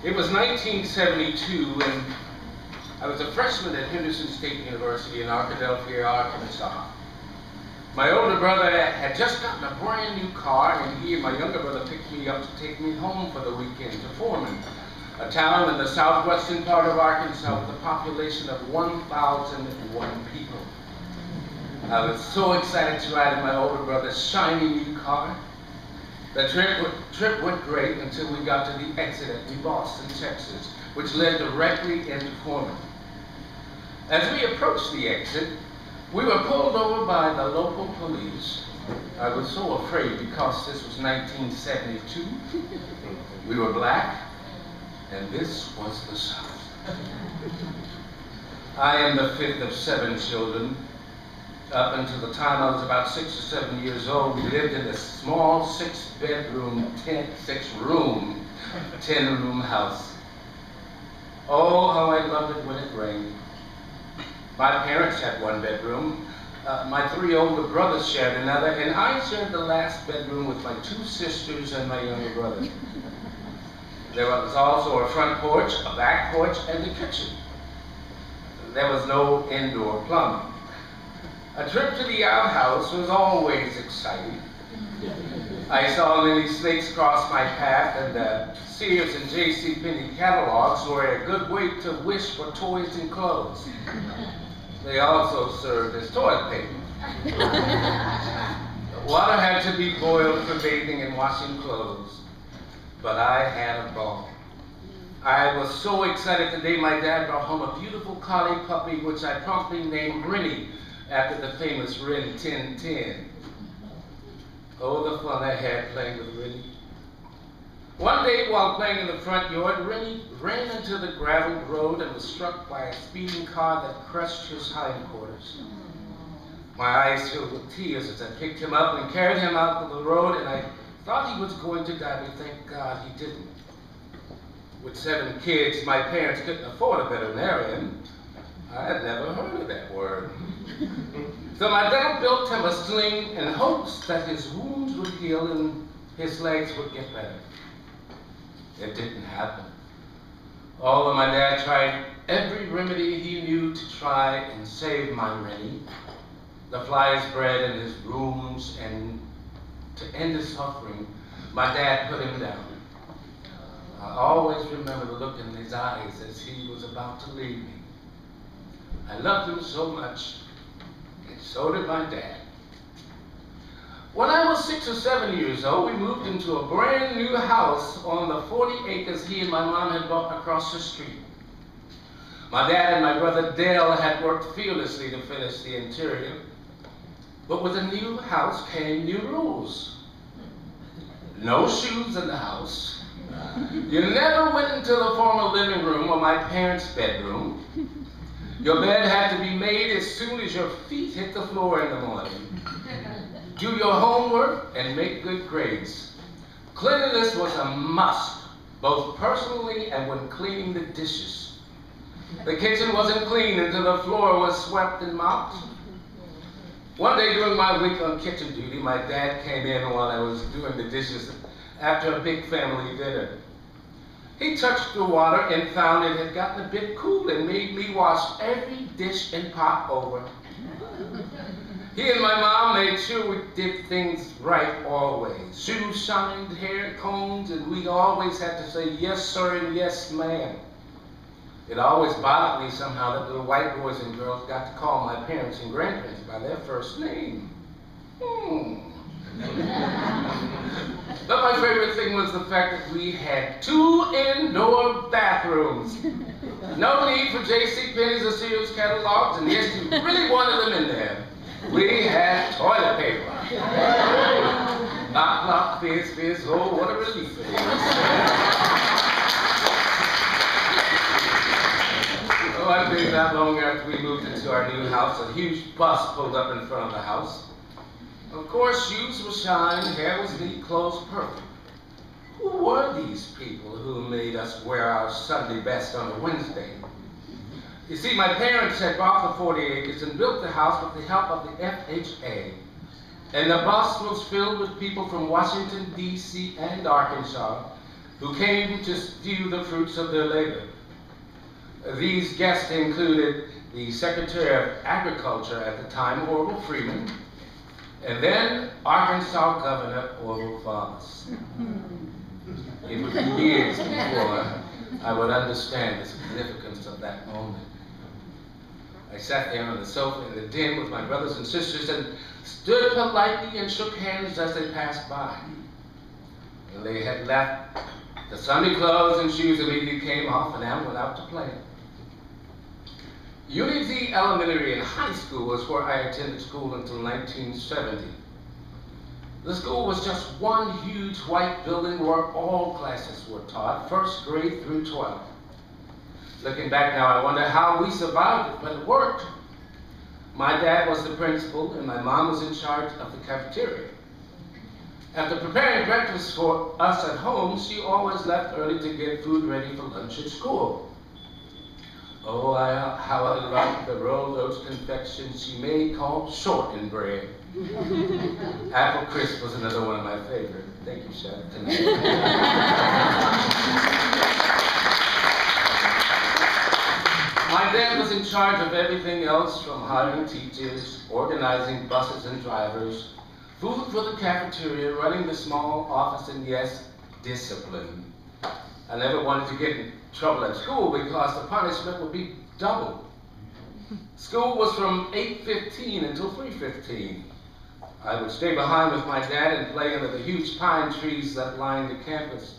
It was 1972, and I was a freshman at Henderson State University in Arkadelphia, Arkansas. My older brother had just gotten a brand new car, and he and my younger brother picked me up to take me home for the weekend to Foreman, a town in the southwestern part of Arkansas with a population of 1,001 people. I was so excited to ride in my older brother's shiny new car. The trip went great until we got to the exit at New Boston, Texas, which led directly into Foreman. As we approached the exit, we were pulled over by the local police. I was so afraid because this was 1972. We were black, and this was the South. I am the fifth of 7 children. Up until the time I was about 6 or 7 years old, we lived in a small 6-bedroom, 10-room house. Oh, how I loved it when it rained. My parents had 1 bedroom. My 3 older brothers shared another, and I shared the last bedroom with my 2 sisters and my younger brother. There was also a front porch, a back porch, and a kitchen. There was no indoor plumbing. A trip to the outhouse was always exciting. I saw many snakes cross my path, and Sears and J.C. Penney catalogs were a good way to wish for toys and clothes. They also served as toilet paper. Water had to be boiled for bathing and washing clothes, but I had a ball. I was so excited the day my dad brought home a beautiful collie puppy, which I promptly named Rennie, after the famous Rin Tin Tin. Oh, the fun I had playing with Rennie. One day, while playing in the front yard, Rennie ran into the graveled road and was struck by a speeding car that crushed his hindquarters. My eyes filled with tears as I picked him up and carried him out to the road, and I thought he was going to die, but thank God he didn't. With 7 kids, my parents couldn't afford a veterinarian. I had never heard of that word. So my dad built him a sling in hopes that his wounds would heal and his legs would get better. It didn't happen. Although my dad tried every remedy he knew to try and save my Rennie, the flies bred in his rooms, and to end his suffering, my dad put him down. I always remember the look in his eyes as he was about to leave me. I loved him so much, and so did my dad. When I was 6 or 7 years old, we moved into a brand new house on the 40 acres he and my mom had bought across the street. My dad and my brother Dale had worked fearlessly to finish the interior, but with a new house came new rules. No shoes in the house. You never went into the former living room or my parents' bedroom. Your bed had to be made as soon as your feet hit the floor in the morning. Do your homework and make good grades. Cleanliness was a must, both personally and when cleaning the dishes. The kitchen wasn't clean until the floor was swept and mopped. One day during my week on kitchen duty, my dad came in while I was doing the dishes after a big family dinner. He touched the water and found it had gotten a bit cool and made me wash every dish and pot over. He and my mom made sure we did things right always. Shoes shined, hair combed, and we always had to say yes sir and yes ma'am. It always bothered me somehow that little white boys and girls got to call my parents and grandparents by their first name. But my favorite thing was the fact that we had 2 indoor bathrooms. No need for J.C. Penney's or Sears catalogs, and yes, you really wanted them in there. We had toilet paper. Knock, knock, fizz, fizz, oh, what a relief it is. One day, not long after we moved into our new house, a huge bus pulled up in front of the house. Of course, shoes were shined, hair was neat, clothes perfect. Who were these people who made us wear our Sunday best on a Wednesday? You see, my parents had bought the 40 acres and built the house with the help of the FHA. And the bus was filled with people from Washington, D.C. and Arkansas, who came to view the fruits of their labor. These guests included the Secretary of Agriculture at the time, Orville Freeman, and then Arkansas Governor Orville Thomas. It would be years before I would understand the significance of that moment. I sat there on the sofa in the den with my brothers and sisters and stood politely and shook hands as they passed by. When they had left, the Sunday clothes and shoes immediately came off and I went out to play. Unity Elementary and High School was where I attended school until 1970. The school was just one huge white building where all classes were taught, first grade through 12th. Looking back now, I wonder how we survived it, but it worked. My dad was the principal and my mom was in charge of the cafeteria. After preparing breakfast for us at home, she always left early to get food ready for lunch at school. Oh, how I loved the rolled oats confection she made called shortened bread. Apple Crisp was another one of my favorites. Thank you, Chef. My dad was in charge of everything else, from hiring teachers, organizing buses and drivers, food for the cafeteria, running the small office, and yes, discipline. I never wanted to get in trouble at school because the punishment would be double. School was from 8:15 until 3:15. I would stay behind with my dad and play under the huge pine trees that lined the campus.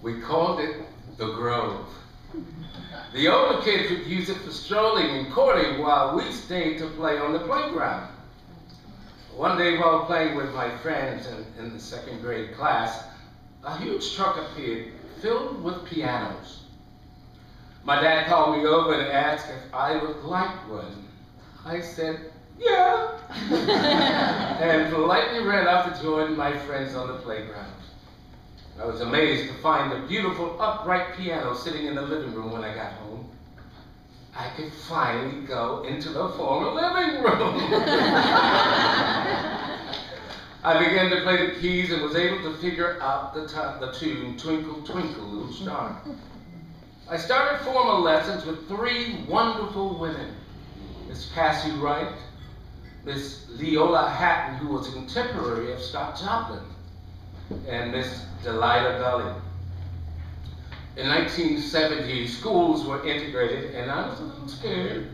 We called it the Grove. The older kids would use it for strolling and courting while we stayed to play on the playground. One day while playing with my friends in the second grade class, a huge truck appeared filled with pianos. My dad called me over and asked if I would like one. I said, yeah, and politely ran off to join my friends on the playground. I was amazed to find a beautiful upright piano sitting in the living room when I got home. I could finally go into the former living room. I began to play the keys and was able to figure out the tune, Twinkle, Twinkle, Little Star. I started formal lessons with three wonderful women, Miss Cassie Wright, Miss Leola Hatton, who was a contemporary of Scott Joplin, and Miss Delilah Gully. In 1970, schools were integrated, and I was a little scared.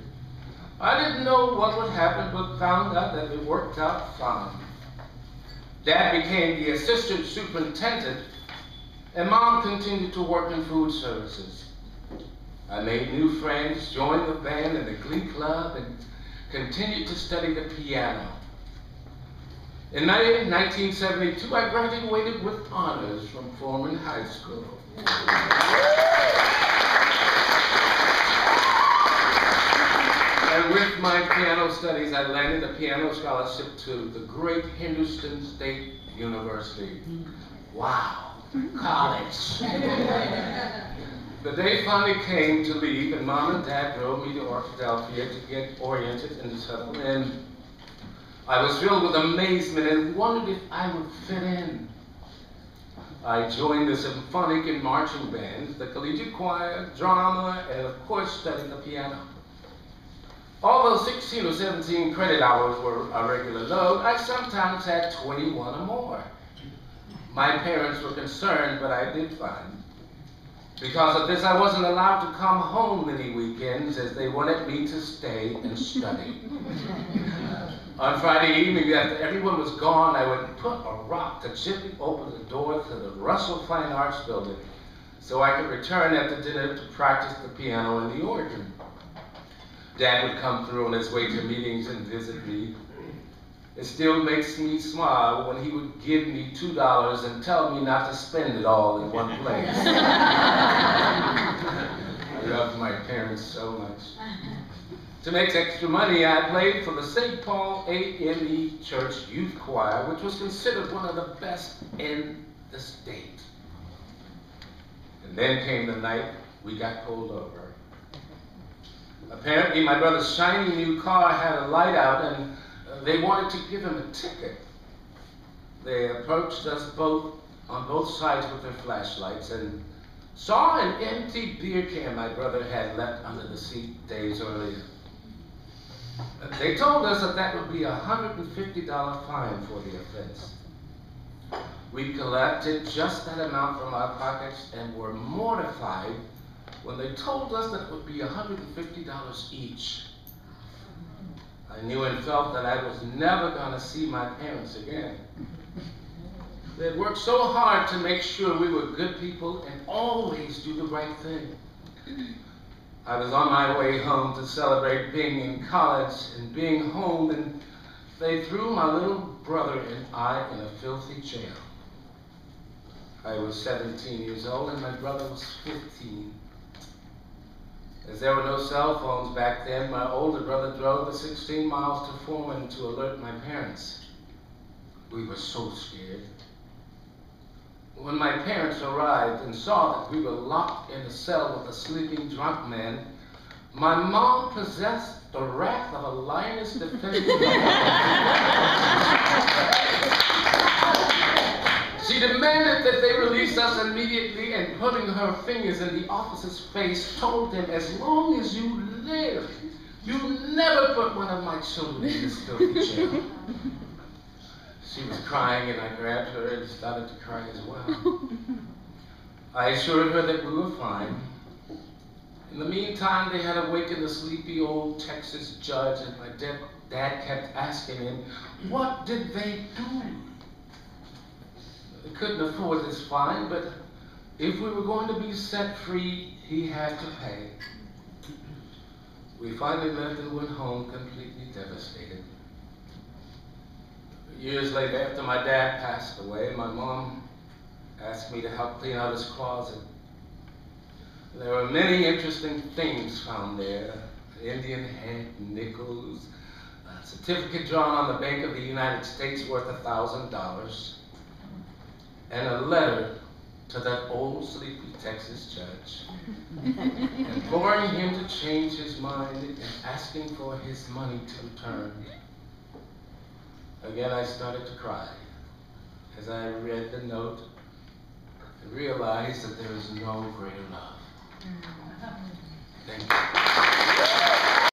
I didn't know what would happen, but found out that it worked out fine. Dad became the assistant superintendent, and Mom continued to work in food services. I made new friends, joined the band and the glee club, and continued to study the piano. In May 1972, I graduated with honors from Foreman High School. And with my piano studies, I landed a piano scholarship to the great Henderson State University. Wow, college. The day finally came to leave, and Mom and Dad drove me to Philadelphia to get oriented and settled in. I was filled with amazement and wondered if I would fit in. I joined the symphonic and marching bands, the collegiate choir, drama, and of course studied the piano. Although 16 or 17 credit hours were a regular load, I sometimes had 21 or more. My parents were concerned, but I did fine. Because of this, I wasn't allowed to come home many weekends as they wanted me to stay and study. On Friday evening, after everyone was gone, I would put a rock to gently open the door to the Russell Fine Arts Building so I could return after dinner to practice the piano and the organ. Dad would come through on his way to meetings and visit me. It still makes me smile when he would give me $2 and tell me not to spend it all in one place. I loved my parents so much. To make extra money, I played for the St. Paul AME Church Youth Choir, which was considered one of the best in the state. And then came the night we got pulled over. Apparently, my brother's shiny new car had a light out, and they wanted to give him a ticket. They approached us both on both sides with their flashlights and saw an empty beer can my brother had left under the seat days earlier. They told us that would be a $150 fine for the offense. We collected just that amount from our pockets and were mortified when they told us that it would be $150 each. I knew and felt that I was never going to see my parents again. They had worked so hard to make sure we were good people and always do the right thing. I was on my way home to celebrate being in college and being home, and they threw my little brother and I in a filthy jail. I was 17 years old and my brother was 15. As there were no cell phones back then, my older brother drove the 16 miles to Foreman to alert my parents. We were so scared. When my parents arrived and saw that we were locked in a cell with a sleeping drunk man, my mom possessed the wrath of a lioness defending She demanded that they release us immediately, and putting her fingers in the officer's face, told him, as long as you live, you never put one of my children in this filthy jail. She was crying, and I grabbed her and started to cry as well. I assured her that we were fine. In the meantime, they had awakened the sleepy old Texas judge, and my dad kept asking him, what did they do? They couldn't afford this fine, but if we were going to be set free, he had to pay. We finally left and went home completely devastated. Years later, after my dad passed away, my mom asked me to help clean out his closet. There were many interesting things found there. Indian head, nickels, a certificate drawn on the Bank of the United States worth $1,000, and a letter to that old sleepy Texas judge, imploring him to change his mind and asking for his money to return. Again, I started to cry as I read the note and realized that there is no greater love. Thank you.